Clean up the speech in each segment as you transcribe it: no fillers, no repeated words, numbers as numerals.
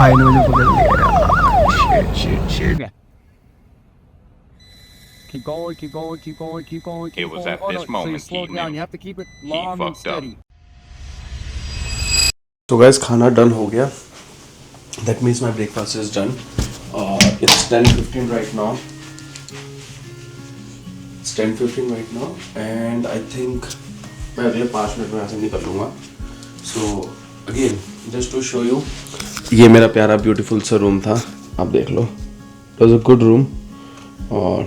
भाई ने मुझे पकड़ लिया। Shit. Keep going. It was at this moment he knew. You have to keep it He long and fucked up. steady. तो gas खाना done हो गया. That means my breakfast is done. It's 10:15 right now. It's 10:15 right now and I think मैं अगले 5 minute में यहाँ से निकल लूँगा. So again just to show you, ये मेरा प्यारा ब्यूटीफुल सा रूम था. आप देख लो. It was a good room और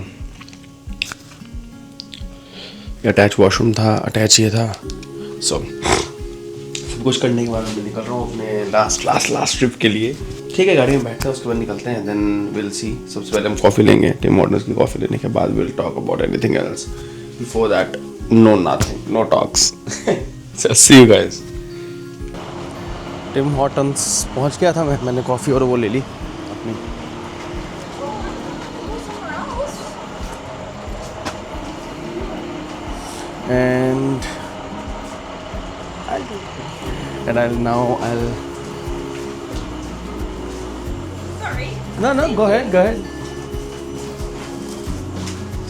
अटैच वॉशरूम था, अटैच ये था. So सब कुछ करने के बाद मैं निकल रहा हूँ अपने लास्ट ट्रिप के लिए. ठीक है, गाड़ी में बैठते हैं, उसके बाद निकलते हैं. Then will see. सबसे पहले हम कॉफ़ी लेंगे. टिम हॉर्टन्स की कॉफ़ी लेने के बाद will talk about anything else. Before that no nothing, no talks. So see you guys. Tim Hortons पहुँच गया था. मैंने कॉफ़ी और वो ले ली अपनी. And I'll Sorry. No, go ahead.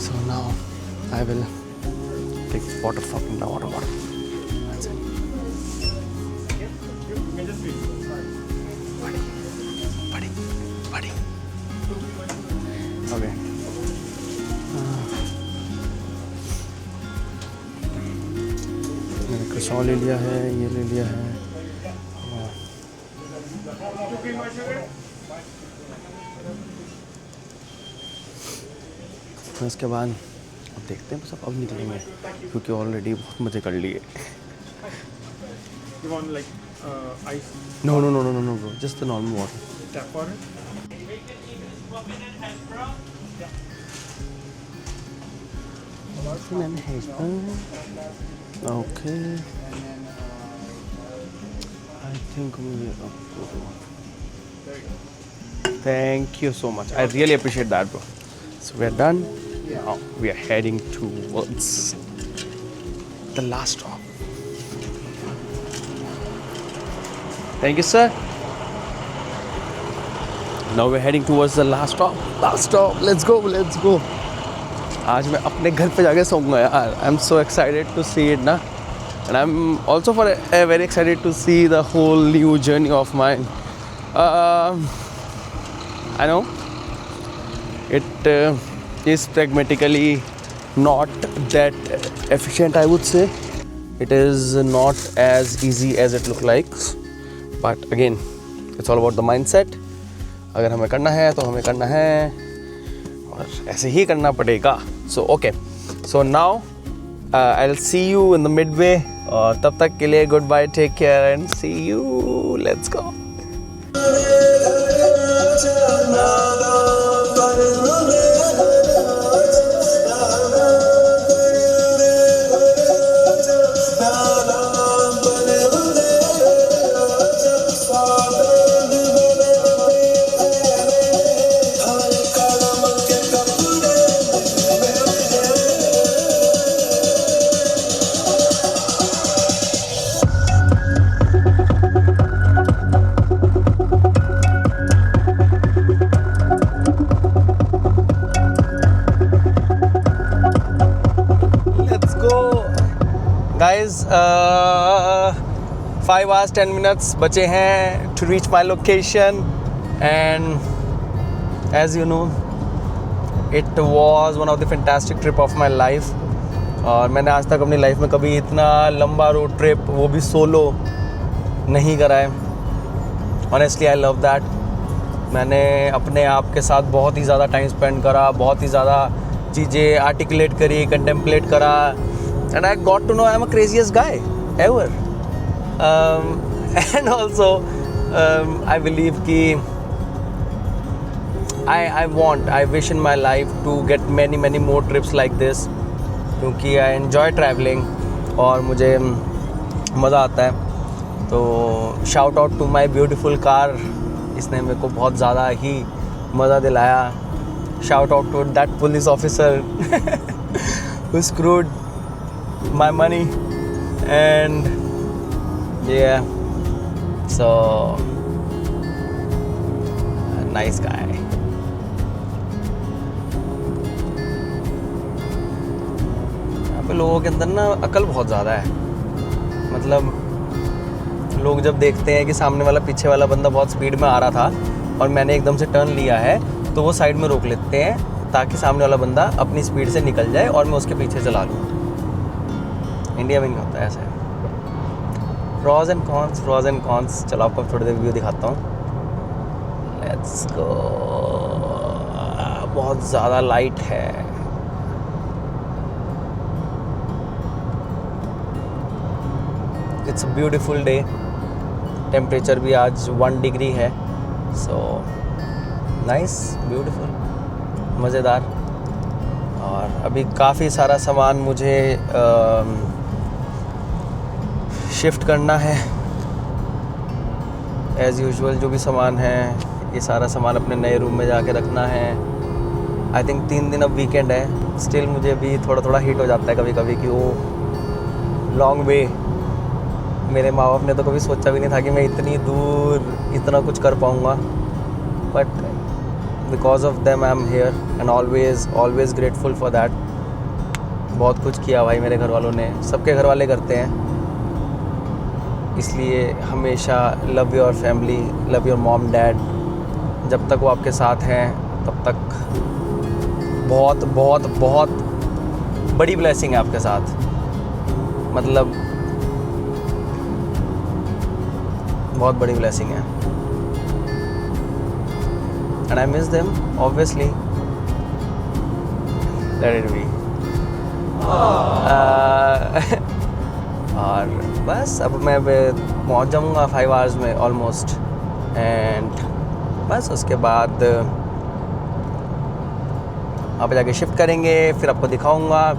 So now I will take water. That's it. Buddy. Okay. मैंने croissant ले लिया है, ये ले लिया है. तो इसके बाद अब देखते हैं, सब अब निकलेंगे क्योंकि ऑलरेडी बहुत मज़े कर लिए. You want like ice? No, bro. Just the normal water. Tap water? Okay. I think thank you so much. I really appreciate that, bro. So we are done. Now we are heading towards the last stop. Thank you, sir. Now we're heading towards the last stop. Let's go. आज मैं अपने घर पे जाके सोऊंगा यार. I'm so excited to see it ना. And I'm also very excited to see the whole new journey of mine. I know it is pragmatically not that efficient, I would say. It is not as easy as it looks like. But again, it's all about the mindset. अगर हमें करना है तो हमें करना है और ऐसे ही करना पड़ेगा. So okay. So now I'll see you in the midway. और तब तक के लिए goodbye, take care and see you. Let's go. Guys, 5 hours 10 minutes बचे हैं to reach my location and as you know it was one of the fantastic trip of my life. और मैंने आज तक अपनी लाइफ में कभी इतना लंबा रोड ट्रिप, वो भी सोलो, नहीं करा है. Honestly I love that. मैंने अपने आप के साथ बहुत ही ज़्यादा टाइम स्पेंड करा, बहुत ही ज़्यादा चीज़ें आर्टिकुलेट करी, कंटेम्पलेट करा. And I got to know I'm a craziest guy ever. And also I believe कि I wish in my life to get many more trips like this क्योंकि I enjoy traveling और मुझे मज़ा आता है. तो shout out to my beautiful car, इसने मेरे को बहुत ज़्यादा ही मज़ा दिलाया. Shout out to that police officer who screwed my money and yeah, so nice guy. यहाँ पे लोगों के अंदर ना अकल बहुत ज़्यादा है। मतलब लोग जब देखते हैं कि सामने वाला पीछे वाला बंदा बहुत स्पीड में आ रहा था और मैंने एकदम से टर्न लिया है, तो वो साइड में रोक लेते हैं ताकि सामने वाला बंदा अपनी स्पीड से निकल जाए और मैं उसके पीछे चला लूँ। इंडिया में नहीं होता है ऐसे। Pros and cons. चलो आपको थोड़ी देर व्यू दिखाता हूँ। Let's go. बहुत ज़्यादा लाइट है। It's a beautiful day. Temperature भी आज 1 डिग्री है। सो नाइस, ब्यूटीफुल, मज़ेदार। और अभी काफ़ी सारा सामान मुझे शिफ्ट करना है। एज़ यूजुअल जो भी सामान है, ये सारा सामान अपने नए रूम में जाके रखना है। आई थिंक 3 दिन अब वीकेंड है। स्टिल मुझे अभी थोड़ा थोड़ा हिट हो जाता है कभी कभी कि वो लॉन्ग वे। मेरे माँ बाप ने तो कभी सोचा भी नहीं था कि मैं इतनी दूर इतना कुछ कर पाऊँगा, but because of them I am here and always grateful for that. बहुत कुछ किया भाई मेरे घर वालों ने, सबके घर वाले करते हैं, इसलिए हमेशा love your family, love your mom dad. जब तक वो आपके साथ हैं तब तक बहुत बहुत बहुत बड़ी ब्लेसिंग है आपके साथ। मतलब बहुत बड़ी ब्लेसिंग है। And I miss them obviously. Let it be. और बस अब मैं पहुंच जाऊंगा 5 आवर्स में ऑलमोस्ट। एंड बस उसके बाद वहाँ पे जाके शिफ्ट करेंगे, फिर आपको दिखाऊंगा।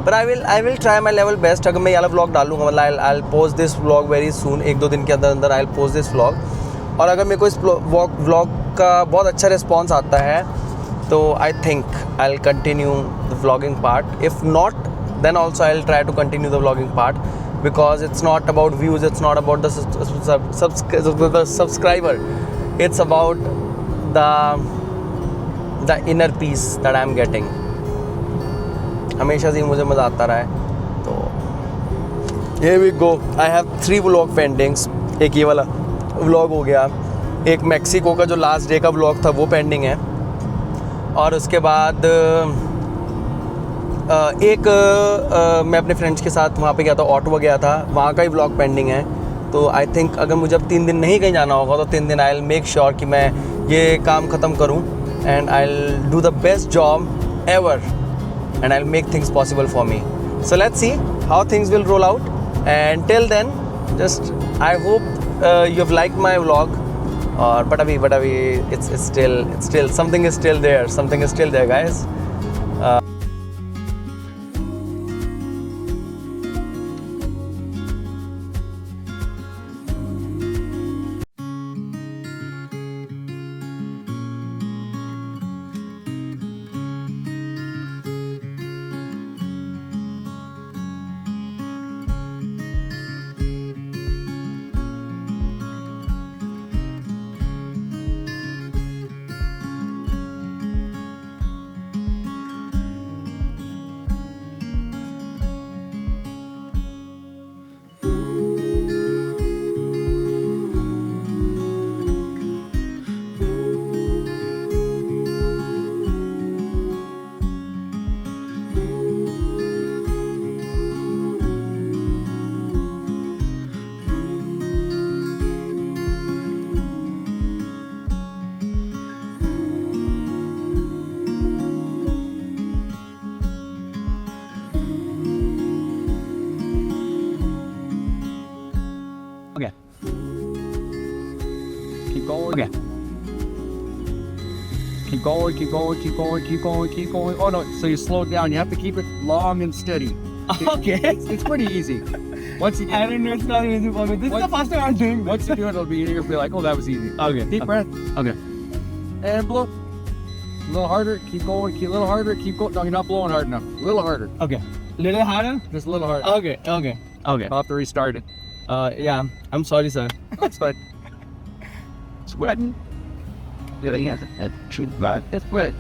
पर I will try my level best. अगर मैं ये वाला व्लॉग डालूंगा, मतलब I will post this vlog very soon. 1-2 दिन के अंदर I will post this vlog. और अगर मेरे को इस व्लॉग का बहुत अच्छा रिस्पॉन्स आता है तो I think I will continue the vlogging part. If not then also I'll try to continue the vlogging part, because it's not about views, it's not about the subscriber, it's about the inner peace that I'm getting. हमेशा से मुझे मज़ा आता रहा है। तो here we go. I have 3 vlog pendings. एक ये वाला vlog हो गया, एक मैक्सिको का जो लास्ट डे का vlog था वो पेंडिंग है, और उसके बाद मैं अपने फ्रेंड्स के साथ वहाँ पे गया था, ऑटो गया था, वहाँ का ही व्लॉग पेंडिंग है। तो आई थिंक अगर मुझे अब 3 दिन नहीं कहीं जाना होगा तो 3 दिन आई विल मेक श्योर कि मैं ये काम ख़त्म करूँ, and I will do the best job ever, and I will make things possible for me. So let's see how things will roll out, and till then just I hope you have liked my vlog. But abhi it's still something is still there guys. Okay. Keep going. Okay. Keep going. Oh no, so you slow it down. You have to keep it long and steady. Okay. It's pretty easy. Once you I don't know, it's not easy for me. This is the first time I'm doing this. once you do it, it'll be you'll be like, oh, that was easy. Okay. Deep breath. Okay. And blow. A little harder. Keep going. Keep a little harder. Keep going. No, you're not blowing hard enough. A little harder. Okay. Little harder? Just a little harder. Okay. Okay. Okay. I'll have to restart it. Yeah. I'm sorry, sir. That's fine. Sweating. It's good.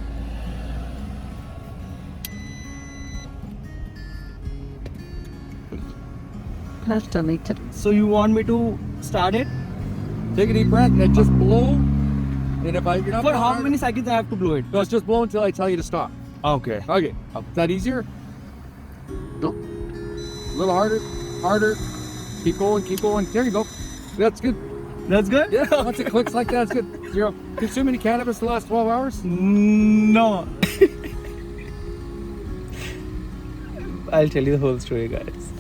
That's deleted. So you want me to start it? Take a deep breath and just blow. And if you're not For blowing how hard, many seconds I have to blow it? No, it's just blow until I tell you to stop. Okay. Okay. Is that easier? No. A little harder. Harder. Keep going. Keep going. There you go. That's good. That's good? Yeah. Once it clicks like that, it's good. You consume any cannabis the last 12 hours? No. I'll tell you the whole story, guys.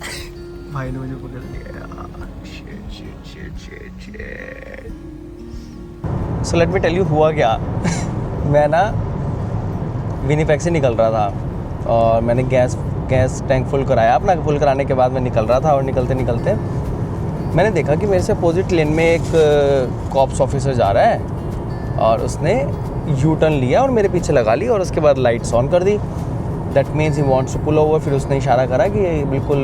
भाई ने मुझे पकड़ लिया। So let me tell you हुआ क्या। मैं ना Winnipeg से निकल रहा था और मैंने गैस टैंक फुल कराया अपना। फुल कराने के बाद मैं निकल रहा था और निकलते निकलते मैंने देखा कि मेरे से अपोजिट लेन में एक कॉप्स ऑफिसर जा रहा है और उसने यू टर्न लिया और मेरे पीछे लगा ली और उसके बाद लाइट्स ऑन कर दी। That means he wants to pull over. फिर उसने इशारा करा कि बिल्कुल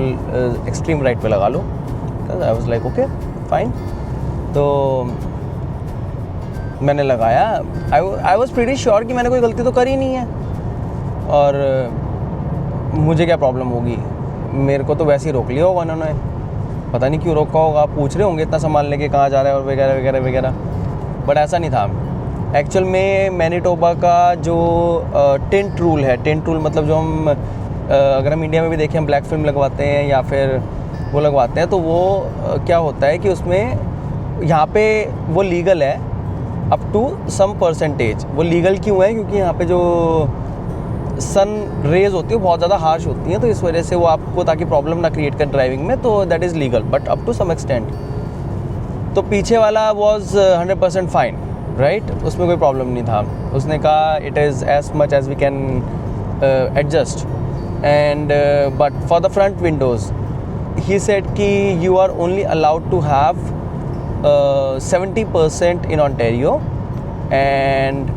एक्सट्रीम राइट पे लगा लो। I was like okay fine. तो मैंने लगाया। आई वाज प्रीटी श्योर कि मैंने कोई गलती तो करी नहीं है और मुझे क्या प्रॉब्लम होगी। मेरे को तो वैसे ही रोक लिया होगा उन्होंने, पता नहीं क्यों रोका होगा। पूछ रहे होंगे इतना सामान लेके कहाँ जा रहा है और वगैरह वगैरह वगैरह, बट ऐसा नहीं था। एक्चुअल में मैनीटोबा का जो टेंट रूल है, टेंट रूल मतलब जो हम अगर हम इंडिया में भी देखें, हम ब्लैक फिल्म लगवाते हैं या फिर वो लगवाते हैं, तो वो क्या होता है कि उसमें यहाँ पे वो लीगल है अप टू सम परसेंटेज। वो लीगल क्यों है? क्योंकि यहाँ पे जो सन रेज होती है वो बहुत ज़्यादा हार्श होती हैं, तो इस वजह से वो आपको ताकि प्रॉब्लम ना क्रिएट कर ड्राइविंग में, तो that is legal but up to some extent. तो पीछे वाला वॉज 100% फाइन, राइट? उसमें कोई प्रॉब्लम नहीं था। उसने कहा it is as much as we can adjust and but for the front windows he said कि you are only allowed to have 70% in Ontario and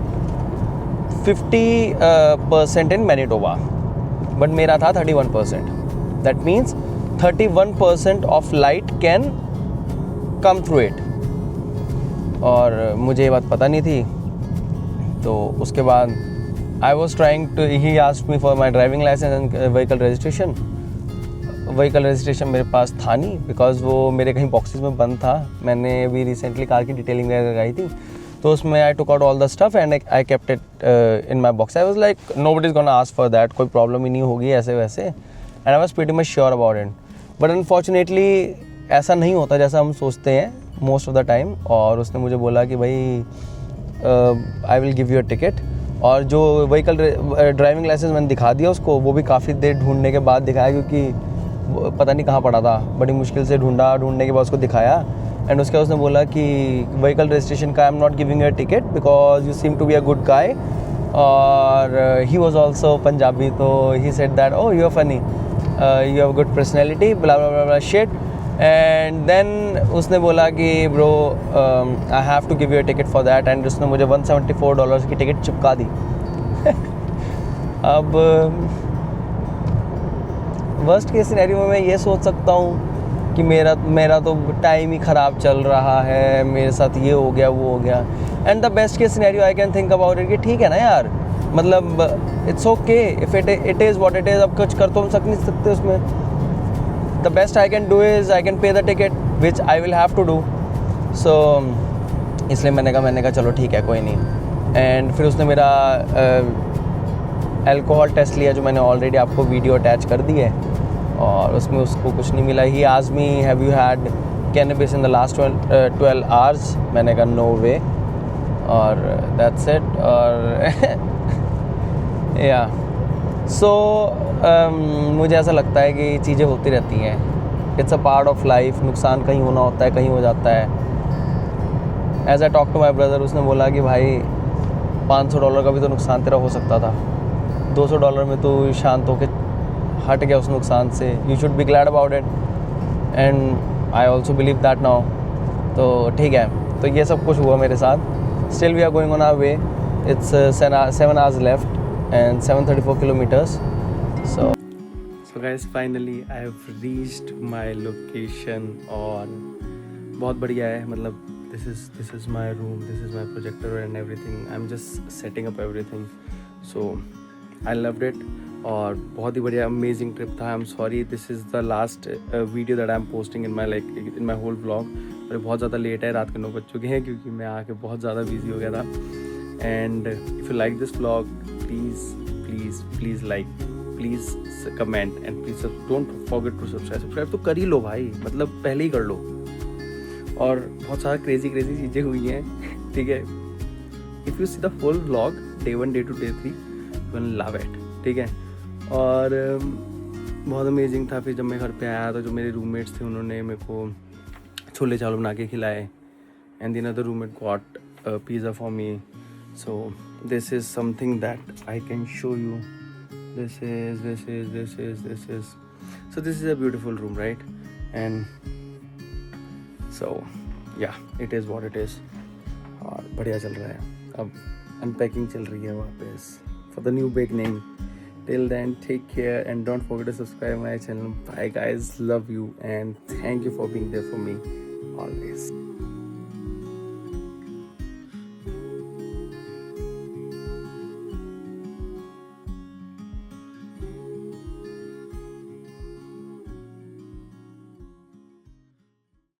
50% in Manitoba, but मेरा था 31%. That means 31% of light can come through it. और मुझे ये बात पता नहीं थी। तो उसके बाद I was trying to, he asked me for my driving license and vehicle registration. Vehicle registration मेरे पास था नहीं, बिकॉज वो मेरे कहीं बॉक्सेस में बंद था। मैंने अभी रिसेंटली कार की डिटेलिंग वगैरह लगाई थी, तो उसमें I took out all the stuff and I kept it in my box. I was like nobody is gonna ask for that, कोई प्रॉब्लम ही नहीं होगी ऐसे वैसे, and I was pretty much sure about it. But unfortunately ऐसा नहीं होता जैसा हम सोचते हैं मोस्ट ऑफ द टाइम। और उसने मुझे बोला कि भाई I will give you a ticket. और जो व्हीकल ड्राइविंग लाइसेंस मैंने दिखा दिया उसको, वो भी काफ़ी देर ढूंढने के बाद दिखाया, क्योंकि पता नहीं कहाँ पड़ा था। बड़ी मुश्किल से ढूंढने के बाद उसको दिखाया एंड उसके बाद उसने बोला कि व्हीकल रजिस्ट्रेशन का I am not giving a ticket because you seem to be a good guy. और ही वॉज ऑल्सो पंजाबी, तो he said that oh you are funny, you have good personality, blah blah blah shit. And then उसने बोला कि bro I have to give you a ticket for that, and उसने मुझे $174 की ticket चिपका दी। अब worst case scenario में मैं ये सोच सकता हूँ कि मेरा तो टाइम ही ख़राब चल रहा है, मेरे साथ ये हो गया वो हो गया। And the best case scenario I can think about it कि ठीक है ना यार, मतलब it's okay if it is what it is. अब कुछ कर तो हम नहीं सकते उसमें। The best I can do is I can pay the ticket which I will have to do. So इसलिए मैंने कहा चलो ठीक है कोई नहीं। एंड फिर उसने मेरा अल्कोहल टेस्ट लिया, जो मैंने ऑलरेडी आपको वीडियो अटैच कर दी है, और उसमें उसको कुछ नहीं मिला। He asked me have you had cannabis in the last 12 hours. मैंने कहा नो वे, और दैट्स इट। और या सो मुझे ऐसा लगता है कि चीज़ें होती रहती हैं, it's a part of life. नुकसान कहीं होना होता है, कहीं हो जाता है। As I talk to my brother, उसने बोला कि भाई $500 का भी तो नुकसान तेरा हो सकता था, $200 में तो शांत होकर हट गया उस नुकसान से। You should be glad about it, and I also believe that now. तो ठीक है, तो ये सब कुछ हुआ मेरे साथ। Still we are going on our way. It's 7 hours left and 734 kilometers. So guys, finally I have reached my location, और बहुत बढ़िया है। मतलब this is my room, this is my projector and everything. I'm just setting up everything. So I loved it. और बहुत ही बढ़िया amazing trip था. I am sorry this is the last video that I am posting in my whole vlog. और बहुत ज़्यादा late है, रात के 9 बज चुके हैं क्योंकि मैं आके बहुत ज़्यादा बिजी हो गया था. And if you like this vlog please like, please comment and please don't forget to subscribe तो कर ही लो भाई, मतलब पहले ही कर लो. और बहुत सारा क्रेजी चीज़ें हुई हैं, ठीक है. If you see the whole vlog day 1 day 2 day 3 you will love it, ठीक है. और बहुत अमेजिंग था. फिर जब मैं घर पे आया तो जो मेरे रूममेट्स थे उन्होंने मेरे को छोले चावल बना के खिलाए. And the other roommate got pizza for me. So this is something that I can show you. This is so this is a beautiful room, right? And so yeah, it is what it is. और बढ़िया चल रहा है. अब unpacking चल रही है वापस for the new beginning. Till then, take care and don't forget to subscribe my channel. Bye guys, love you and thank you for being there for me always.